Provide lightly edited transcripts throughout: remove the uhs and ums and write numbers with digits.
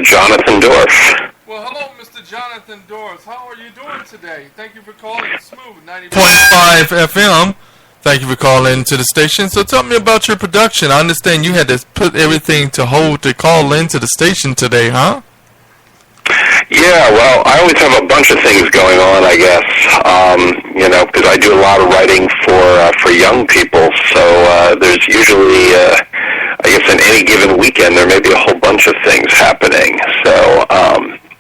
Jonathan Dorff. Well, hello, Mr. Jonathan Dorff. How are you doing today? Thank you for calling Smooth 90.5 FM. Thank you for calling to the station. So tell me about your production. I understand you had to put everything to hold to call into the station today, huh? Yeah, well, I always have a bunch of things going on, I guess, because I do a lot of writing for young people, so there's usually, I guess in any given weekend, there may be a whole bunch of things happening. So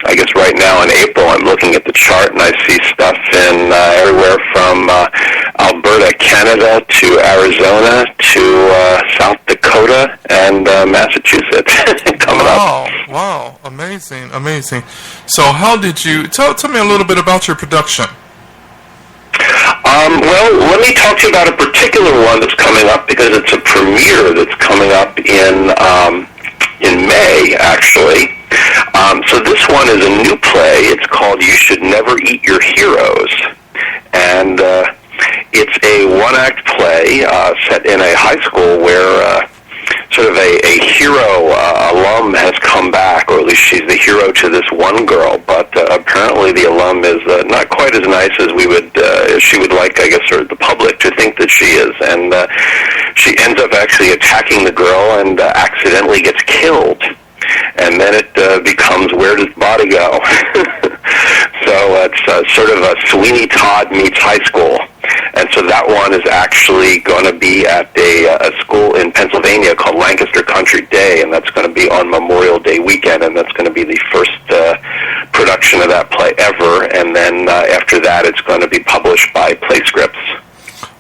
I guess right now in April, I'm looking at the chart, and I see stuff in everywhere from Alberta, Canada, to Arizona, to South Dakota, and Massachusetts coming up. Wow, amazing. So how did you, tell me a little bit about your production. Well, let me talk to you about a particular one that's coming up, because it's a premiere that's coming up in May, actually. So this one is a new play. It's called You Should Never Eat Your Heroes. And it's a one-act play set in a high school where sort of a hero alum has come back, or at least she's the hero to this one girl, but apparently the alum is not quite as nice as she would like, I guess, or the public to think that she is. And she ends up actually attacking the girl and accidentally gets killed. And then it becomes, where does the body go? So it's sort of a Sweeney Todd meets high school. And so that one is actually going to be at a school in Pennsylvania called Lancaster Country Day, and that's going to be on Memorial Day weekend, and that's going to be the first production of that play ever. And then after that, it's going to be published by Playscripts.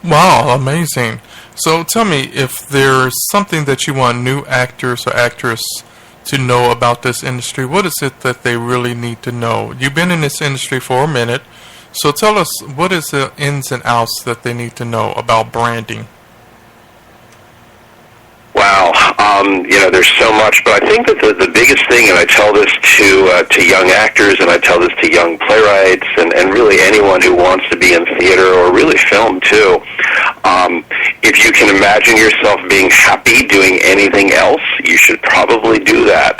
Wow, amazing. So tell me, if there's something that you want new actors or actresses to know about this industry, what is it that they really need to know? You've been in this industry for a minute, so tell us, what is the ins and outs that they need to know about branding? Wow, there's so much, but I think that the biggest thing, and I tell this to young actors, and I tell this to young playwrights, and really anyone who wants to be in theater or really film too, if you can imagine yourself being happy doing anything else, you should probably do that.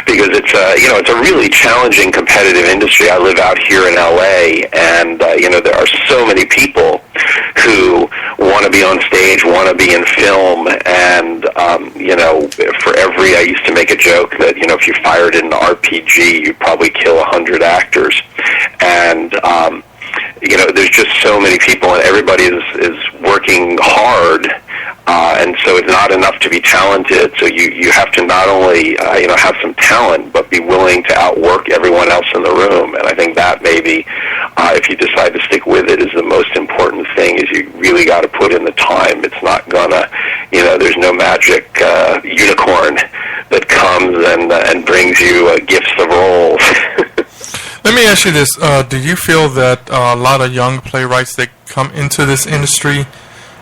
Because it's a really challenging competitive industry. I live out here in LA, and there are so many people who want to be on stage, want to be in film, and for every, I used to make a joke that if you fired in an RPG, you'd probably kill 100 actors, and there's just so many people, and everybody is working hard, and so it's not enough to be talented. So you have to not only have some talent, but be willing to outwork everyone else in the room. And I think that maybe, if you decide to stick with it, is the most important thing. Is you really got to put in the time. It's not gonna, there's no magic unicorn that comes and brings you gifts of roles. Let me ask you this. Do you feel that a lot of young playwrights that come into this industry,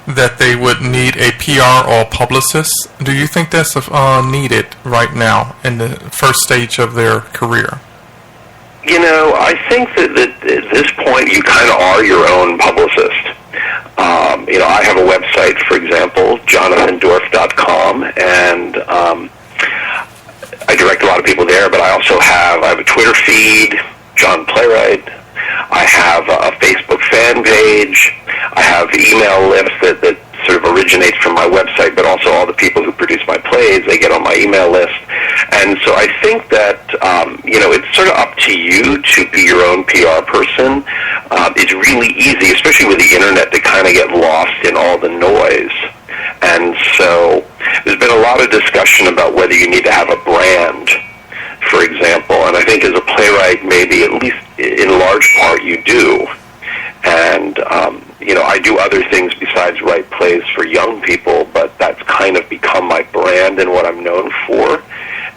that they would need a PR or a publicist? Do you think that's needed right now in the first stage of their career? I think that at this point you kind of are your own publicist. I have a website, for example, JonathanDorff.com, and I direct a lot of people there, but I also have a Twitter feed, John Playwright. I have a Facebook fan page. I have email lists that sort of originates from my website, but also all the people who produce my plays, they get on my email list. And so I think that, it's sort of up to you to be your own PR person. It's really easy, especially with the internet, to kind of get lost in all the noise. And so there's been a lot of discussion about whether you need to have a brand, for example, and I think as a playwright, maybe at least in large part you do. And, I do other things besides write plays for young people, but that's kind of become my brand and what I'm known for.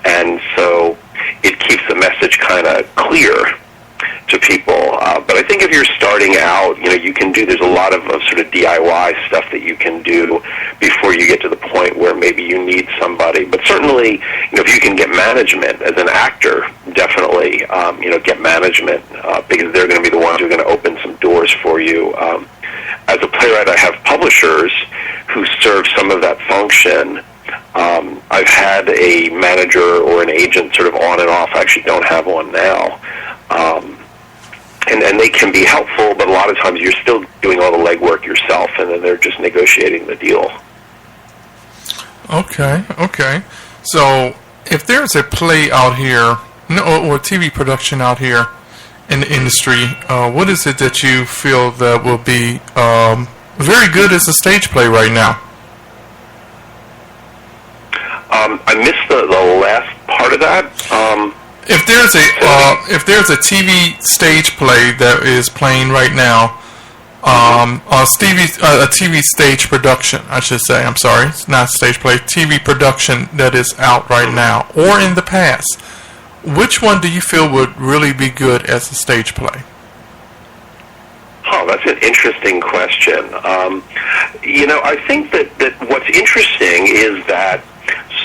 And so it keeps the message kind of clear to people. But I think if you're starting out, you can do, there's a lot of sort of DIY stuff that you can do before you get to the point where maybe you need somebody. But certainly, if you can get management as an actor, definitely, get management, because they're going to be the ones who are going to open some doors for you. As a playwright, I have publishers who serve some of that function I've had a manager or an agent sort of on and off. I actually don't have one now. And they can be helpful, but a lot of times you're still doing all the legwork yourself, and then they're just negotiating the deal. Okay. So if there's a play out here, or TV production out here in the industry, what is it that you feel that will be very good as a stage play right now? I missed the last part of that. If there's a TV stage play that is playing right now, a TV stage production, I should say. I'm sorry, it's not stage play. TV production that is out right now, or in the past. Which one do you feel would really be good as a stage play? Oh, that's an interesting question. I think that what's interesting is that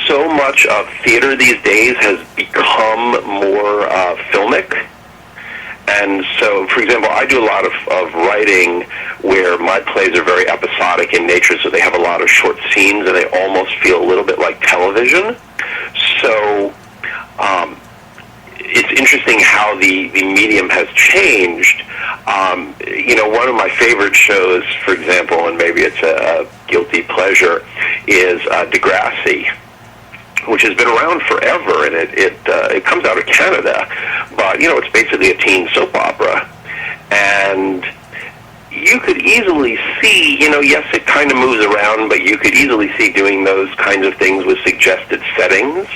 so much of theater these days has become more filmic. And so, for example, I do a lot of writing where my plays are very episodic in nature, so they have a lot of short scenes, and they almost feel a little bit like television. So it's interesting how the medium has changed. One of my favorite shows, for example, and maybe it's a guilty pleasure, is Degrassi, which has been around forever, and it comes out of Canada, but it's basically a teen soap opera, and you could easily see, yes, it kind of moves around, but you could easily see doing those kinds of things with suggested settings,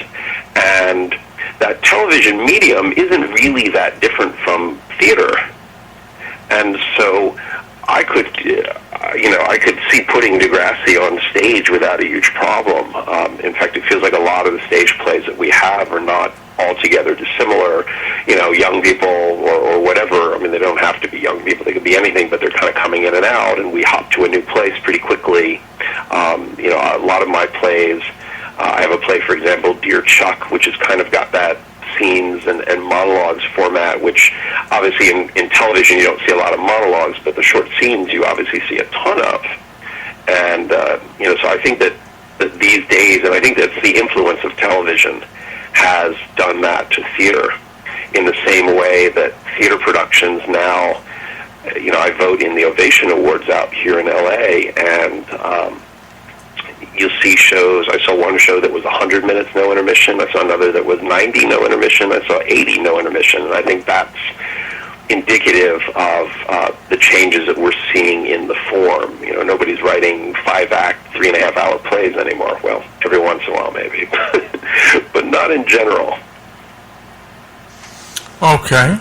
and that television medium isn't really that different from theater, and so I could see putting Degrassi on stage without a huge problem. In fact, it feels like a lot of the stage plays that we have are not altogether dissimilar. Young people or whatever. I mean, they don't have to be young people. They could be anything, but they're kind of coming in and out, and we hop to a new place pretty quickly. A lot of my plays, I have a play, for example, Dear Chuck, which has kind of got that scenes and monologues format, which obviously in television you don't see a lot of monologues, but the short scenes you obviously see a ton of. And so I think that these days, and I think that's the influence of television, has done that to theater in the same way that theater productions now, I vote in the Ovation Awards out here in LA, and you'll see shows. I saw one show that was 100 minutes no intermission. I saw another that was 90 no intermission. I saw 80 no intermission. And I think that's indicative of the changes that we're seeing in the form. Nobody's writing 5-act, 3.5-hour plays anymore. Well, every once in a while maybe, but not in general. Okay.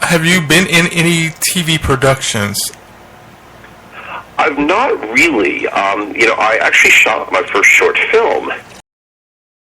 Have you been in any TV productions? I've not really. I actually shot my first short film